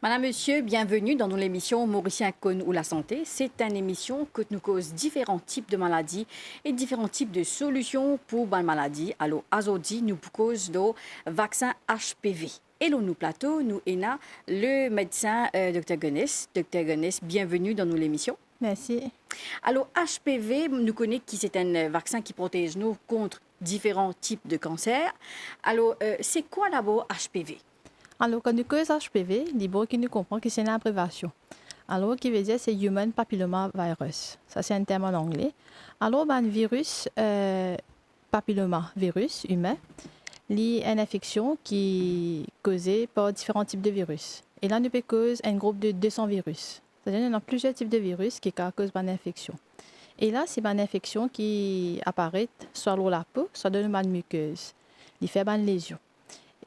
Madame, Monsieur, bienvenue dans l'émission Mauricien Cône ou la santé. C'est une émission que nous cause différents types de maladies et différents types de solutions pour les maladies. Alors, aujourd'hui, nous cause de vaccin HPV. Et là, nous plateau, nous avons le médecin Dr. Gones. Dr. Gones, bienvenue dans l'émission. Merci. Alors, HPV, nous connaissons que c'est un vaccin qui protège nous contre différents types de cancers. Alors, c'est quoi d'abord HPV? Alors, quand nous cause HPV, l'IBO qui nous comprend que c'est une abréviation. Alors, qui veut dire c'est Human Papilloma Virus. Ça, c'est un terme en anglais. Alors, ben, virus, papilloma virus humain, c'est une infection qui est causée par différents types de virus. Et là, nous peut cause un groupe de 200 virus. C'est-à-dire qu'il y a plusieurs types de virus qui causent une infection. Et là, c'est une infection qui apparaît soit dans la peau, soit dans une muqueuse. Il fait une lésion.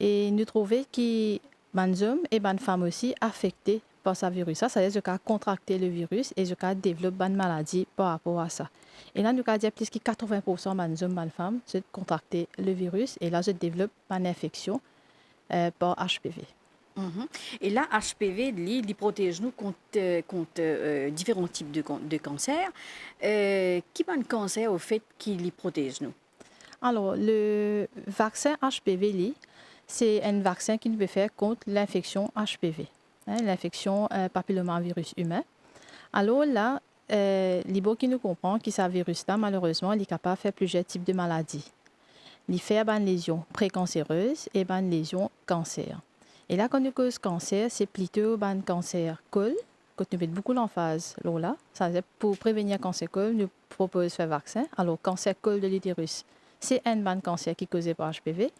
Et nous trouvons que les hommes et les femmes aussi affectés par ce virus. Ça veut dire qu'ils ont contracté le virus et qu'ils ont développé une maladie par rapport à ça. Et là, nous avons dit plus que 80% des hommes et des femmes ont contracté le virus et là, ils développent une infection par HPV. Et là, HPV, il protège nous contre différents types de cancers. Qui est le cancer au fait qu'il protège nous? Alors, le vaccin HPV, c'est un vaccin qui nous peut faire contre l'infection HPV, l'infection papillomavirus humain. Alors là, l'IBO qui nous comprend que ce virus-là, malheureusement, il est capable de faire plusieurs types de maladies. Il fait une lésion précancéreuse et une lésion cancer. Et là, quand nous cause cancer, c'est plutôt un cancer col, que nous mettons beaucoup l'emphase là. Ça veut dire pour prévenir cancer col, nous proposons faire vaccin. Alors, cancer col de l'utérus, c'est un cancer qui est causé par HPV.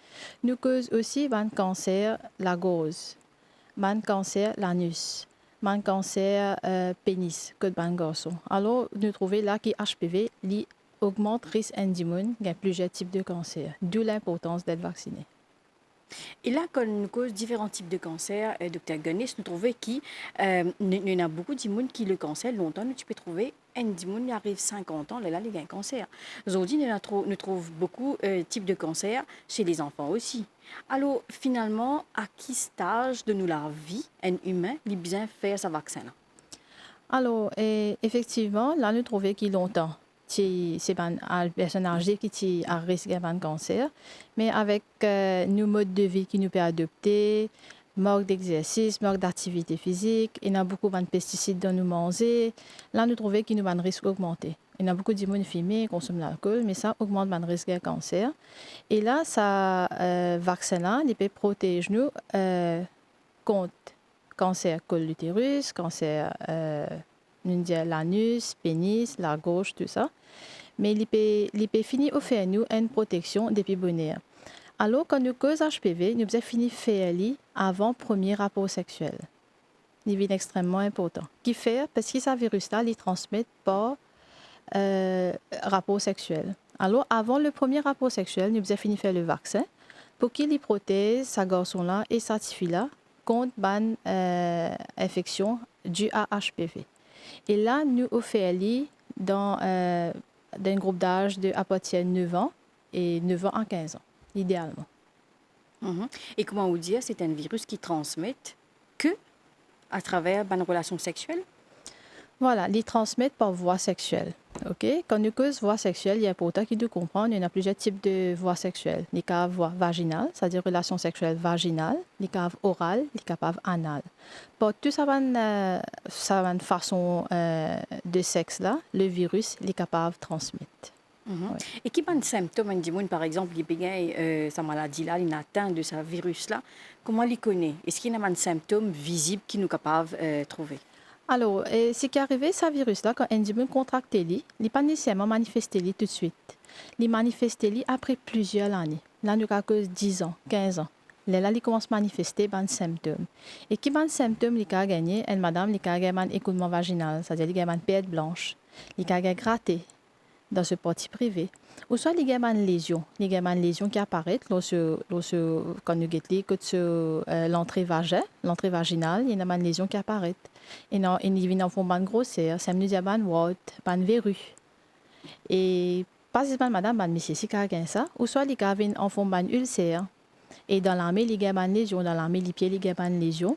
Nous cause aussi un cancer la gorge, un cancer l'anus, un cancer pénis que de garçon. Alors, nous trouvons là que HPV augmente le risque d'immun, il y a plusieurs types de cancers, d'où l'importance d'être vacciné. Et là, quand nous cause différents types de cancers, Dr. Gonis, nous trouvons qu'il y a beaucoup d'immunes qui le cancer longtemps. Tu peux trouver un immune qui arrive 50 ans, là, il y a un cancer. Aujourd'hui, nous trouvons beaucoup de types de cancers chez les enfants aussi. Alors, finalement, à quel stage de nous la vie, un humain, il bien faire ce vaccin-là? Alors, effectivement, là, nous trouvons qu'il longtemps. C'est une personne âgée qui a risque de cancer, mais avec nos modes de vie qui nous peut adopter, manque d'exercice, manque d'activité physique, il y a beaucoup de pesticides dans nous manger, là, nous trouvons qu'il nous a un risque augmenté. Il y a beaucoup d'immunes fumées, consomment l'alcool, mais ça augmente le risque de cancer. Et là, ça vaccin-là, il peut protéger nous contre cancer col de l'utérus, cancer l'anus, pénis, la gorge, tout ça. Mais il peut finir offrir nous une protection depuis bonheur. Alors, quand nous cause HPV, nous avons fini faire avant le premier rapport sexuel. C'est extrêmement important. Qui fait parce que ce virus-là, il transmet par rapport sexuel. Alors, avant le premier rapport sexuel, nous avons fini faire le vaccin pour qu'il protège ce garçon-là et cette fille-là contre une infection due à HPV. Et là, nous offrons dans un groupe d'âge à partir de 9 ans et 9 ans à 15 ans, idéalement. Et comment vous dire, c'est un virus qui transmet que à travers une relation sexuelle? Voilà, ils transmettent par voie sexuelle. Okay? Quand nous cause voie sexuelle, il y a important qu'il nous comprendre, il y a plusieurs types de voies sexuelles. Les cas voie vaginale, c'est-à-dire relation sexuelle vaginale, les cas orale, les cas anale. Pour tout ça, une façon de sexe là, le virus est capable de transmettre. Ouais. Et qui a des symptômes, par exemple, il a sa maladie-là, il atteint de ce virus-là, comment il connaît? Est-ce qu'il y a des symptômes visibles qu'il nous capable de trouver? Alors, ce qui est arrivé, ce virus-là, quand un individu contracte, il n'est pas nécessairement manifesté tout de suite. Il manifeste après plusieurs années. Là, nous avons 10 ans, 15 ans. Là, il commence à manifester des symptômes. Et qui ont des symptômes, il a gagné, une madame, il a gagné un écoulement vaginal, c'est-à-dire il a une perte blanche. Il a gagné gratté dans ce parti privé. Ou soit il y a une lésion. Il y a une lésion qui apparaît lorsque quand nous avons l'entrée vaginale, il y a une lésion qui apparaît. Et il y a une forme de grosseur, ça nous dit une wart, une verrue. Et pas seulement madame, mais monsieur, si quelqu'un ça, ou soit il y a une forme d'ulcère. Et dans l'armée, il y a une lésion, dans l'armée, les pieds, il y a une lésion.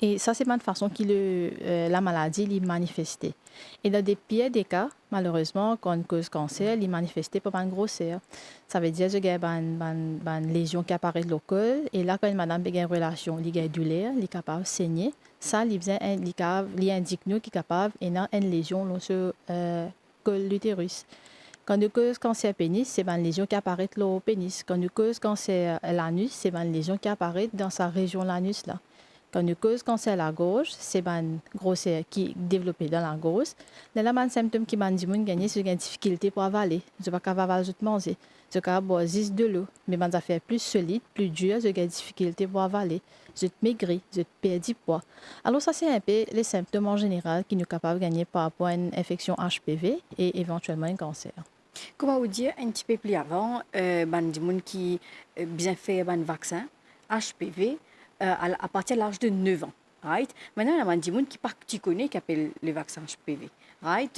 Et ça, c'est une façon que la maladie est manifestée. Et dans des pires des cas, malheureusement, quand on cause cancer, il est manifesté par une grosseur. Ça veut dire qu'il y a une lésion qui apparaît de l'ocole. Et là, quand une madame a une relation, il y a du lait, il est capable de saigner. Ça, il indique nous qu'il est capable d'avoir une lésion dans ce col de l'utérus. Quand on cause cancer pénis, c'est une lésion qui apparaît au pénis. Quand on cause cancer l'anus, c'est une lésion qui apparaît dans sa région l'anus là. Quand on cause cancer à la gorge, c'est une grosseur qui est développée dans la gorge. Là, un symptôme qui m'a dit que c'est une difficulté pour avaler. Je ne peux pas avaler, je te manger. Je peux boire juste de l'eau. Mais ça fait plus solide, plus dur, j'ai une difficulté pour avaler. Je te maigris, je te perds du poids. Alors ça, c'est un peu les symptômes en général qui nous capables de gagner par rapport à une infection HPV et éventuellement un cancer. Comment vous dire un petit peu plus avant, ben, des gens qui bien fait un vaccin HPV à partir de l'âge de 9 ans. Right? Maintenant, il y a des gens qui tu connais qui appellent le vaccin HPV. Right?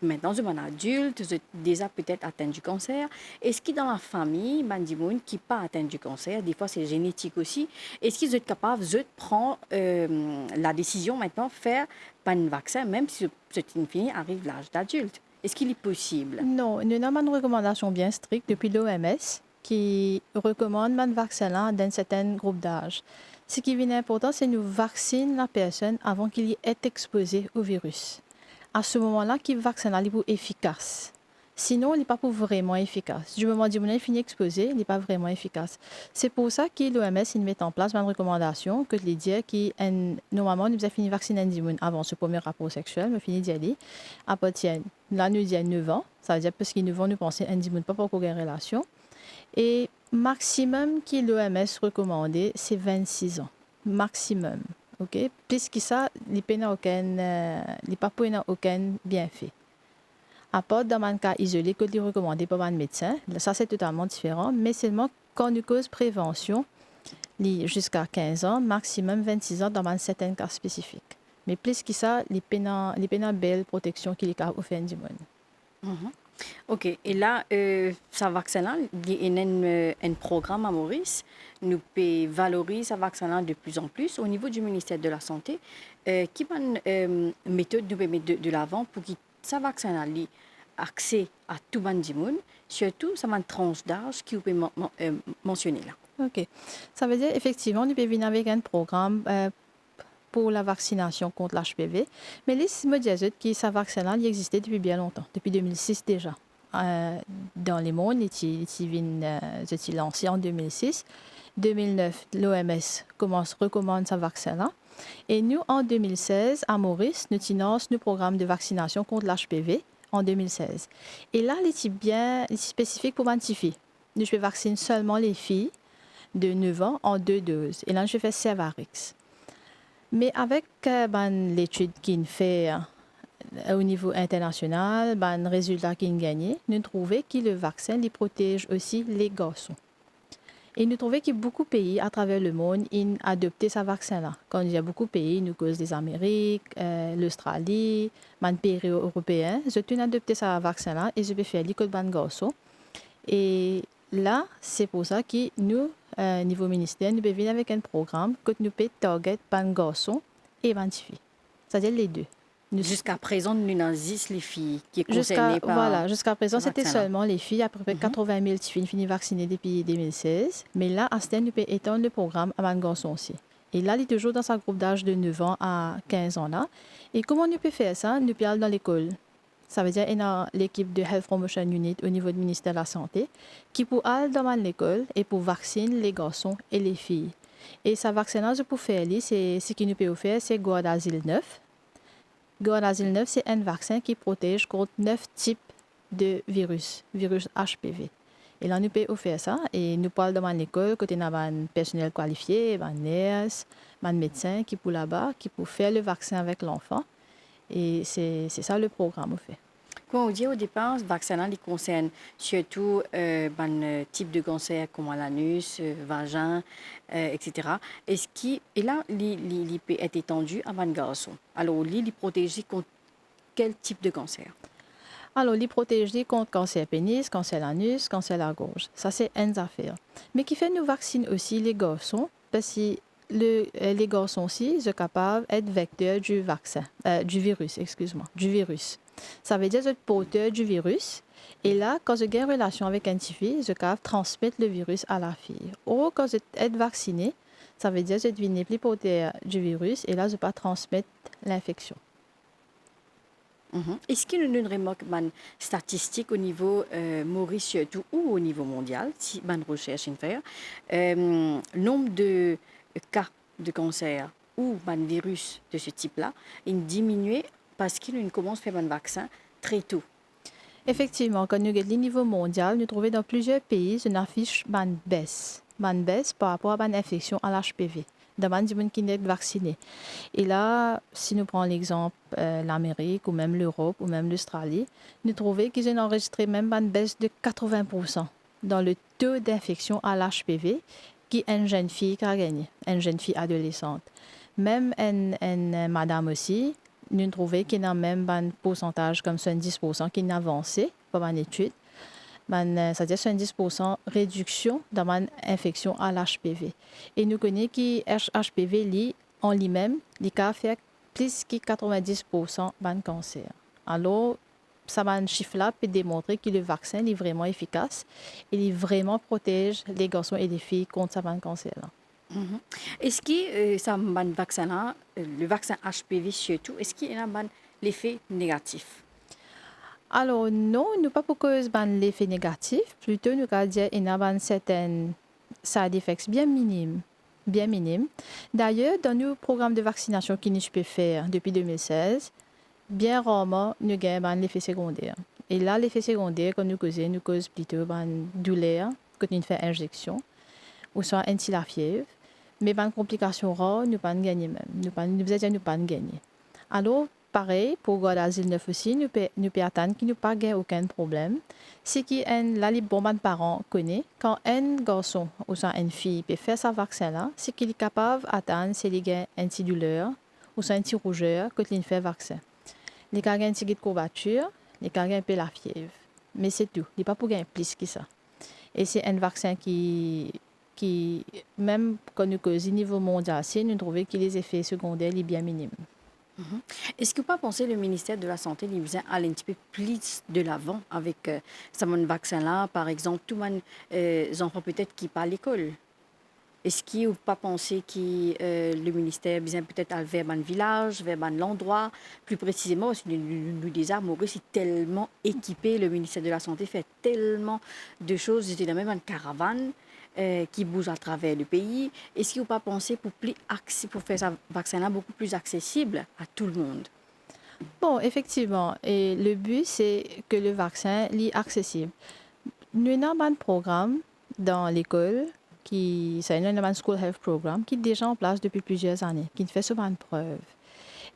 Maintenant, je suis un adulte, je déjà peut-être atteint du cancer. Est-ce que dans la famille, ben, des gens qui pas atteint du cancer, des fois c'est génétique aussi, est-ce qu'ils sont capables de prendre la décision maintenant de faire un vaccin, même si cette fille arrive à l'âge d'adulte? Est-ce qu'il est possible? Non, nous avons une recommandation bien stricte depuis l'OMS qui recommande le vaccin dans un certain groupe d'âge. Ce qui est important, c'est de vacciner la personne avant qu'il y ait exposé au virus. À ce moment-là, le vaccin est efficace. Sinon, il n'est pas vraiment efficace. Du moment où il est fini exposé, il n'est pas vraiment efficace. C'est pour ça que l'OMS met en place une recommandation que les dire que normalement, nous avons fini de vacciner avant ce premier rapport sexuel, mais fini d'y aller. À partir là, nous disons 9 ans. Ça veut dire parce qu'ils nous penser que pas pour une relation. Et maximum que l'OMS recommandé, c'est 26 ans. Maximum. OK? Plus que ça, il n'y a pas aucun bienfait. À part dans un cas isolé que est recommandé par un médecin, ça c'est totalement différent, mais seulement quand nous cause prévention, jusqu'à 15 ans, maximum 26 ans dans un certain cas spécifique. Mais plus que ça, les belle protection qu'il y a offert du monde. OK. Et là, ce vaccin-là, il y a un programme à Maurice. Nous pouvons valoriser ce vaccin-là de plus en plus au niveau du ministère de la Santé. Qui va une méthode nous mettre de l'avant pour que ce vaccin-là ait accès à tout le monde, surtout ça une tranche d'âge qui vous peut mentionner là. OK. Ça veut dire effectivement, nous pouvons venir avec un programme pour la vaccination contre l'HPV. Mais les médiazotes qui ce vaccin-là, il existait depuis bien longtemps, depuis 2006 déjà. Dans les mondes, il est lancé en 2006. 2009, l'OMS recommande ce vaccin-là. Et nous, en 2016, à Maurice, nous finançons le programme de vaccination contre l'HPV en 2016. Et là, il est bien spécifique pour 20 filles. Nous, je vaccine seulement les filles de 9 ans en 2 doses. Et là, je fais Cervarix. Mais avec l'étude qu'il fait au niveau international, le résultat qu'il a gagné, nous trouvons que le vaccin les protège aussi les garçons. Et nous trouvons que beaucoup de pays à travers le monde ont adopté ce vaccin-là. Quand il y a beaucoup de pays, nous cause des Amériques, l'Australie, les pays européens, ils ont adopté ce vaccin-là et je vais faire l'école de garçons. Et là, c'est pour ça que nous, niveau ministère, nous venir avec un programme que nous pouvons target les garçons et les filles. C'est-à-dire les deux. Jusqu'à présent, nous avons 10 les filles qui sont concernées par... Voilà, jusqu'à présent, c'était vaccin-là. seulement les filles. À peu près 80 000 filles finies vaccinées depuis 2016. Mais là, à ce temps, nous pouvons étendre le programme à les garçons aussi. Et là, il est toujours dans sa groupe d'âge de 9 ans à 15 ans. Là. Et comment nous pouvons faire ça? Nous pouvons aller dans l'école. Ça veut dire qu'il y a l'équipe de Health Promotion Unit au niveau du ministère de la Santé qui peut aller dans l'école et pour vacciner les garçons et les filles. Et ce vaccinage pour faire, c'est ce que nous pouvons faire, c'est Gardasil 9. Gardasil 9, c'est un vaccin qui protège contre 9 types de virus HPV. Et là, nous pouvons faire ça et nous parlons dans l'école, côté nous avons un personnel qualifié, un nurse, un médecin qui peut là-bas, qui peut faire le vaccin avec l'enfant. Et c'est ça le programme, au fait. Comme on dit au départ, ce vaccin-là il concerne surtout un type de cancer comme l'anus, vagin, etc. Et là, il peut être étendu à un garçon. Alors, il est protégé contre quel type de cancer? Alors, il est protégé contre cancer pénis, cancer l'anus, cancer la gorge. Ça, c'est une affaire. Mais qui fait nous vacciner aussi les garçons, parce que les garçons aussi sont capables d'être vecteurs du vaccin, du virus, excuse-moi, du virus. Ça veut dire qu'ils sont porteurs du virus. Et là, quand ils ont une relation avec une fille, ils sont capables de transmettre le virus à la fille. Ou quand ils sont vaccinés, ça veut dire qu'ils deviennent plus porteurs du virus et là, ils ne peuvent pas transmettre l'infection. Est-ce qu'il y a une remarque statistique au niveau Maurice surtout ou au niveau mondial, si une recherche à faire, nombre de cas de cancer ou un virus de ce type-là, il diminue parce qu'il commence à faire un vaccin très tôt. Effectivement, quand nous regardons le niveau mondial, nous trouvons dans plusieurs pays une affiche une baisse par rapport à une infection à l'HPV, dans les gens qui sont vaccinés. Et là, si nous prenons l'exemple l'Amérique ou même l'Europe ou même l'Australie, nous trouvons qu'ils ont enregistré même une baisse de 80% dans le taux d'infection à l'HPV qui est une jeune fille qui a gagné, une jeune fille adolescente. Même une madame aussi, nous trouvons qu'il y a même un pourcentage comme 70% qui est avancé pour une étude. C'est-à-dire 70% réduction dans l'infection à l'HPV. Et nous connaissons que l'HPV en lui-même, il a fait plus que 90% de cancer. Alors, ça un chiffre-là peut démontrer que le vaccin est vraiment efficace et il vraiment protège les garçons et les filles contre ce cancer-là. Est-ce que ça vaccin-là, le vaccin HPV surtout, est-ce qu'il y a l'effet négatif? Alors non, nous pas pour cause l'effet négatif, plutôt nous allons dire qu'il y a certains side effects bien minimes. Bien minimes. D'ailleurs, dans nos programmes de vaccination que nous pouvons faire depuis 2016, bien rarement nous avons l'effet secondaire. Et là, l'effet secondaire, quand nous cause plutôt une douleur quand nous faisons injection, ou soit la fièvre. Mais une complication rare, nous pas gagner même. Nous pas gagner. Alors, pareil, pour Guadalajara 9 aussi, nous pouvons attendre qu'il n'y ait pas aucun problème. C'est que là, les bons parents connaissent, quand un garçon ou soit une fille peut faire ce vaccin-là, c'est qu'il est capable d'attendre s'il y a une petite douleur ou soit une petite rougeur quand il fait le vaccin. Il y a une petite courbature, il y a un peu la fièvre. Mais c'est tout. Il n'y a pas pour gagner plus que ça. Et c'est un vaccin qui même quand nous causons au niveau mondial, nous trouvons que les effets secondaires sont bien minimes. Est-ce que vous pensez que le ministère de la Santé lui vient aller un petit peu plus de l'avant avec ce vaccin-là, par exemple, tous les enfants peut-être qui parlent à l'école? Est-ce que vous pas pensé que le ministère vient peut-être aller vers un village, vers un endroit, plus précisément, parce que nous disons, Maurice est tellement équipé, le ministère de la Santé fait tellement de choses, c'était dans même une caravane qui bouge à travers le pays. Est-ce que vous pas pensé pour faire ce vaccin-là beaucoup plus accessible à tout le monde? Bon, effectivement, et le but, c'est que le vaccin soit accessible. Nous avons un programme dans l'école, c'est un School Health Program, qui est déjà en place depuis plusieurs années, qui fait souvent une preuve.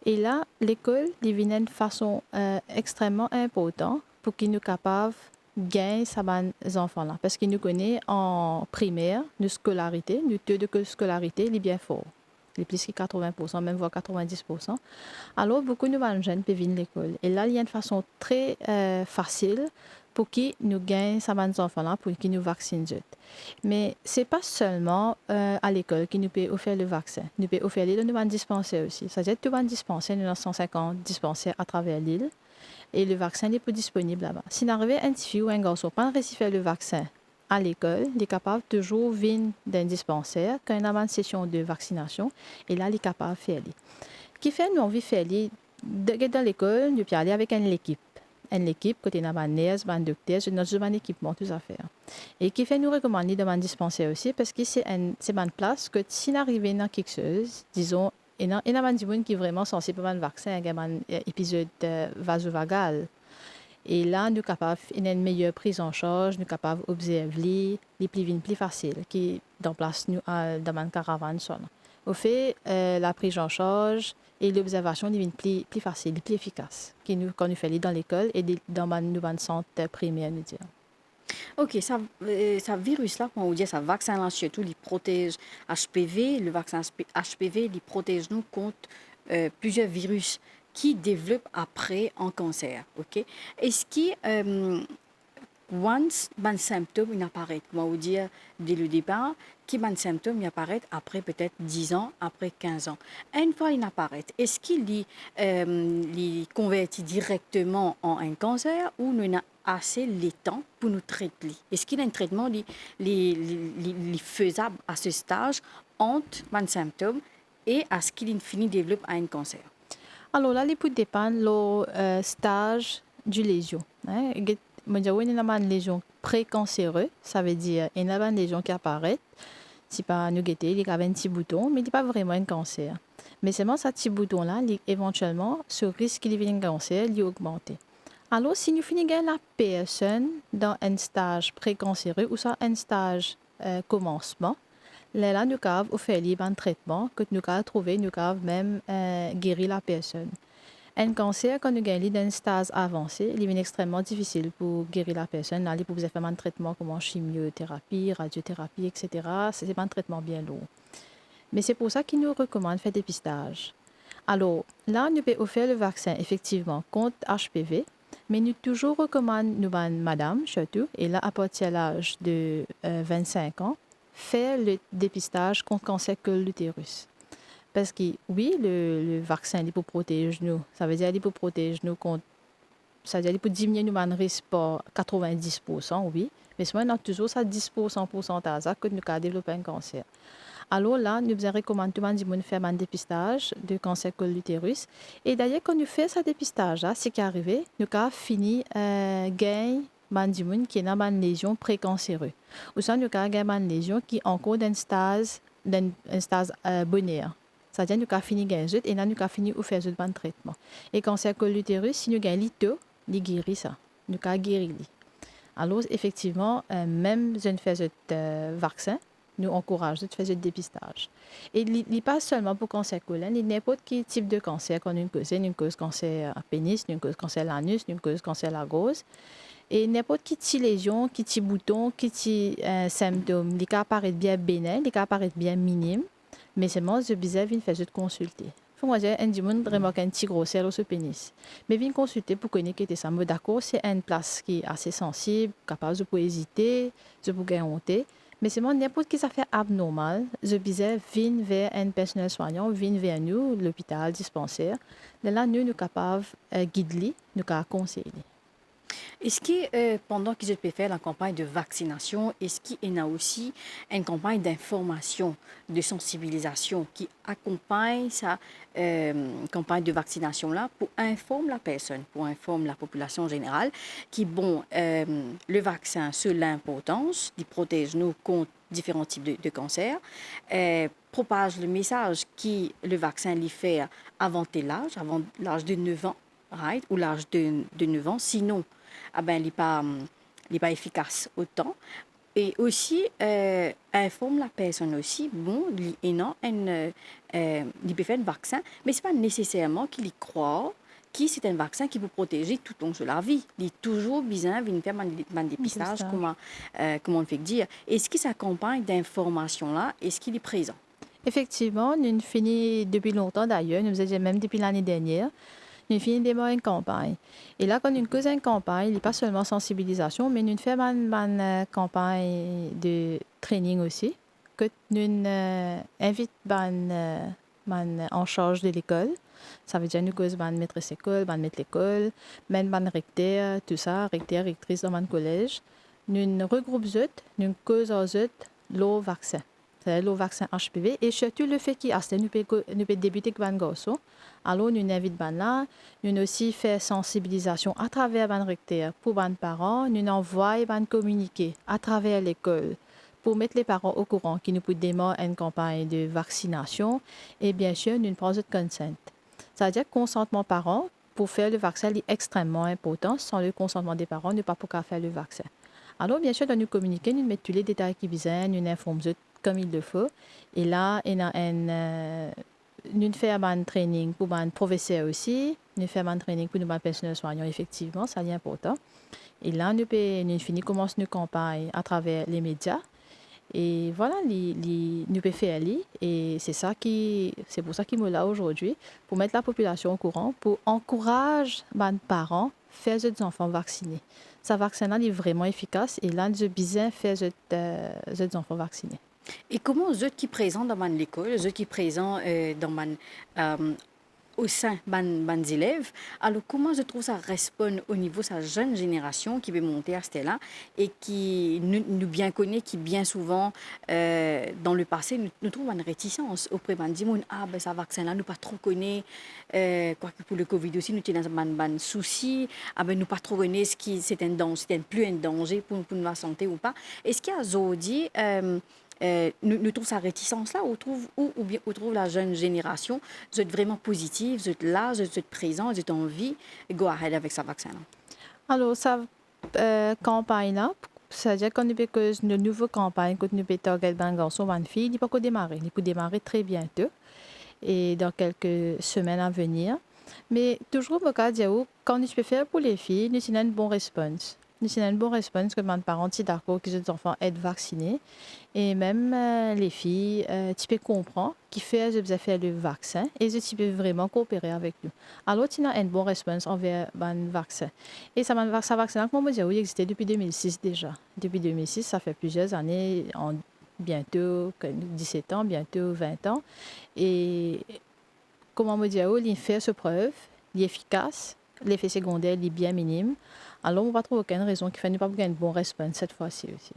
Et là, l'école devient de façon extrêmement importante pour qu'ils nous capables gagner ces enfants-là. Parce qu'ils nous connaissent en primaire, nos scolarités, nos taux de scolarité, il est bien fort. Il est plus que 80%, même voire 90%. Alors, beaucoup de jeunes peuvent venir à l'école. Et là, il y a une façon très facile pour qu'ils nous gagnent ces enfants-là, pour qu'ils nous vaccinent. Mais ce n'est pas seulement à l'école que nous pouvons offrir le vaccin. Nous pouvons offrir dans nos dispensaires aussi. C'est-à-dire que tous les dispensaires, nous avons 150 dispensaires à travers l'île. Et le vaccin n'est pas disponible là-bas. Si nous arrivons un petit fille ou un garçon pas réussi à faire le vaccin à l'école, il est capable de toujours venir d'un dispensaire quand il y a une session de vaccination. Et là, il est capable de faire. Qui fait nous envie de faire dans l'école, nous pouvons aller avec une équipe. Une équipe, côté n'a pas nurse, un docteur, notre un équipement, tout à faire. Et qui fait nous recommander de m'en dispenser aussi parce que c'est une place que si nous arrivons dans quelque chose, disons, il y a des gens qui sont vraiment sensibles à un vaccin, il y a un épisode vasovagal. Et là, nous sommes capables d'une meilleure prise en charge, nous sommes capables d'observer les plus faciles qui dans place nous dans une caravane. Au fait, la prise en charge et l'observation deviennent plus faciles, plus efficaces quand nous faisons dans l'école et dans nos centres primaires. Nous dire. Ok, ça virus-là, on dit ça vaccin-là, surtout, il protège HPV. Le vaccin HPV, il protège nous contre plusieurs virus qui développent après un cancer. Ok, est-ce que once ban symptôme il apparaît, comment vous dire dès le départ, qui ban symptôme il apparaît après peut-être 10 ans, après 15 ans. Une fois il apparaît, est-ce qu'il est converti directement en un cancer ou nous a assez le temps pour nous traiter? Est-ce qu'il y a un traitement faisable à ce stage entre ban symptôme et à ce qu'il finit développe un cancer? Alors là, il peut dépendre le stage du lésion. Hein. Il y a une lésion précancéreuse, ça veut dire qu'il y a une lésion qui apparaît. Si pas nous guetter, il y a un petit bouton, mais il n'est pas vraiment un cancer. Mais seulement ce petit bouton-là, éventuellement, ce risque qu'il y ait un cancer, il augmente. Alors, si nous finissons la personne dans un stage précancéreux ou ça un stage commencement, là, nous avons fait un traitement que nous avons trouvé, nous avons même guéri la personne. Un cancer, quand nous gagnons dans un stade avancé, il est extrêmement difficile pour guérir la personne. Là, il peut faire un traitement comme chimiothérapie, radiothérapie, etc. C'est pas un traitement bien lourd. Mais c'est pour ça qu'il nous recommande de faire des dépistage. Alors, là, nous pouvons offrir le vaccin, effectivement, contre HPV, mais nous toujours recommandons, nous, madame, surtout, et là, à partir de l'âge de 25 ans, faire le dépistage contre cancer de l'utérus. Parce que, oui, le vaccin, il peut protéger nous. Ça veut dire qu'il peut protéger nous contre... Ça veut dire qu'il peut diminuer nos risques par 90%, oui. Mais si on a toujours ça 10% pourcentage que nous avons développé un cancer. Alors là, nous recommandons tout le monde de faire un dépistage de cancer de l'utérus. Et d'ailleurs, quand nous faisons ce dépistage-là, ce qui est arrivé, nous avons fini gagner qui est dans une lésion précancéreuse. Ou ça, nous avons gagné une lésion qui est encore dans un stade bonheur. C'est-à-dire nous avons fini gagner et là, nous avons fini de faire un traitement. Et cancer de l'utérus, si nous gagnons l'ito, nous guérit ça. Nous avons guéri. Alors, effectivement, même si nous faisons vaccin, nous encourageons de faire du dépistage. Et il n'est pas seulement pour cancer colon, il n'importe quel type de cancer qu'on a une cause cancer à pénis, une cause cancer à l'anus, une cause cancer à la gauche. Et n'importe quelle petite lésion, quel petit bouton, quel petit symptôme, les cas apparaissent bien bénin, les cas apparaissent bien minimes, mais seulement je besoin de faire de consulter. Faut moi dire un monde remarque un petit grosseur au pénis. Mais viens consulter pour connaître que ça me d'accord, c'est une place qui est assez sensible, capable de pas hésiter, de pas gagner. Mais c'est n'importe qui ça fait abnormal, je disais, viens vers un personnel soignant, viens vers nous, l'hôpital, dispensaire. Là, nous sommes capables de guider, nous capables de conseiller. Est-ce que pendant qu'ils peuvent faire la campagne de vaccination, est-ce qu'il y a aussi une campagne d'information, de sensibilisation qui accompagne sa campagne de vaccination-là pour informer la personne, pour informer la population générale qui, bon, le vaccin, c'est l'importance, il protège nous contre différents types de cancers, propage le message qui le vaccin lui fait avant l'âge de 9 ans, right, ou l'âge de 9 ans, sinon, ah ben, il n'est pas efficace autant. Et aussi, informe la personne aussi, bon, il peut faire un vaccin, mais ce n'est pas nécessairement qu'il y croit que c'est un vaccin qui vous protège tout au long de la vie. Il est toujours besoin de faire un dépistage, comment on fait dire. Est-ce que sa campagne d'information-là, est-ce qu'il est présent? Effectivement, nous finissons depuis longtemps d'ailleurs, nous faisons même depuis l'année dernière. Nous faisons une campagne. Et là, quand nous faisons une campagne, il n'est pas seulement sensibilisation, mais nous faisons une campagne de training aussi, que nous invitons en charge de l'école. Ça veut dire nous causons une maîtresse d'école, une maître l'école, même un recteur, tout ça, recteur, rectrice dans un collège. Nous regroupons, nous causons le vaccin. C'est le vaccin HPV et surtout le fait qu'il nous peut débuter avec un garçon. Alors nous invitons là, nous aussi fait sensibilisation à travers un recteur pour les parents, nous envoyons un communiqué à travers l'école pour mettre les parents au courant qu'ils nous peuvent démarrer une campagne de vaccination et bien sûr nous prenons le consent. C'est-à-dire que le consentement parents pour faire le vaccin est extrêmement important. Sans le consentement des parents, nous ne pouvons pas faire le vaccin. Alors bien sûr dans nous communiquer, nous mettons tous les détails qui besoin, nous informons comme il le faut. Et là, nous faisons un training pour les professeurs aussi. Nous faisons un training pour nos personnels soignants, effectivement, ça c'est important. Et là, nous commençons nos campagnes à travers les médias. Et voilà, nous pouvons faire ça. Et c'est pour ça qu'il est là aujourd'hui, pour mettre la population au courant, pour encourager les parents à faire des enfants vaccinés. ce vaccin-là est vraiment efficace et là, je bien fait les enfants vaccinés. Et comment eux qui présentent dans l'école, eux qui présentent euh, au sein des élèves, alors comment je trouve ça répond au niveau de sa jeune génération qui veut monter à ce là et qui nous bien connaît, qui bien souvent, dans le passé, nous trouve une réticence auprès de gens, ah ben ça vaccin-là, nous pas trop connaît, quoique pour le Covid aussi, nous avons un souci, ah ben nous pas trop connaît ce qui c'est un danger, c'est un plus un danger pour la santé ou pas. Est-ce qu'il y a Zodi, nous trouvons sa réticence-là, ou bien on trouve la jeune génération, vous êtes vraiment positive, vous êtes là, vous êtes présent, vous êtes en vie, go ahead avec ce vaccin-là. Alors, ça campagne-là, c'est-à-dire qu'on que une nouvelle campagne que nous peut target dans garçon ou fille, il peut démarrer. Il peut démarrer très bientôt et dans quelques semaines à venir. Mais toujours, au cas où, quand nous peut faire pour les filles, nous avons une bonne réponse. Nous avons une bonne réponse que mes parents sont d'accord que les enfants être vaccinés. Et même les filles, tu peux comprendre qui fait le vaccin et tu peux vraiment coopérer avec nous. Alors, tu as une bonne réponse envers le vaccin. Et ça vaccin, comme je dis, existait depuis 2006 déjà. Depuis 2006, ça fait plusieurs années, bientôt 17 ans, bientôt 20 ans. Et comme on me dit, il fait ses preuves, il est efficace, l'effet secondaire il est bien minime. Alors, on ne va trouver aucune raison qui fait ne pas une bonne réponse cette fois-ci aussi.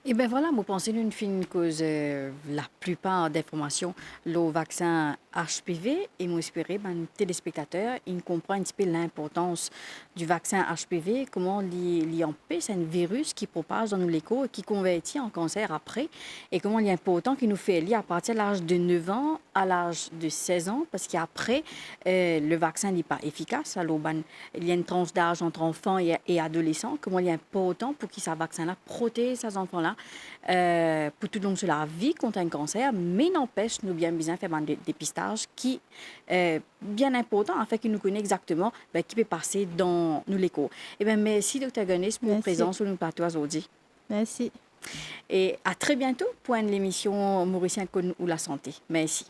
Et bien voilà, moi pensez une fine cause la plupart des formations, le vaccin HPV, et moi espérer ben téléspectateurs, ils comprennent un petit peu l'importance du vaccin HPV, comment l'y empêche, c'est un virus qui propage dans nos léco et qui convertit en cancer après, et comment il est important qu'il nous fait lire à partir de l'âge de 9 ans à l'âge de 16 ans, parce qu'après, le vaccin n'est pas efficace. Alors, ben, il y a une tranche d'âge entre enfants et adolescents, comment il est important pour que ce vaccin-là protège ces enfants-là pour tout le long de la vie contre un cancer, mais n'empêche, nous bien besoin faire un dépistage qui est bien important afin qu'il nous connaisse exactement qui peut passer dans nous l'écho. Eh bien, merci, Dr. Gonis, pour votre présence sur nous plateau aujourd'hui. Merci. Et à très bientôt pour une émission Mauricien ou la santé. Merci.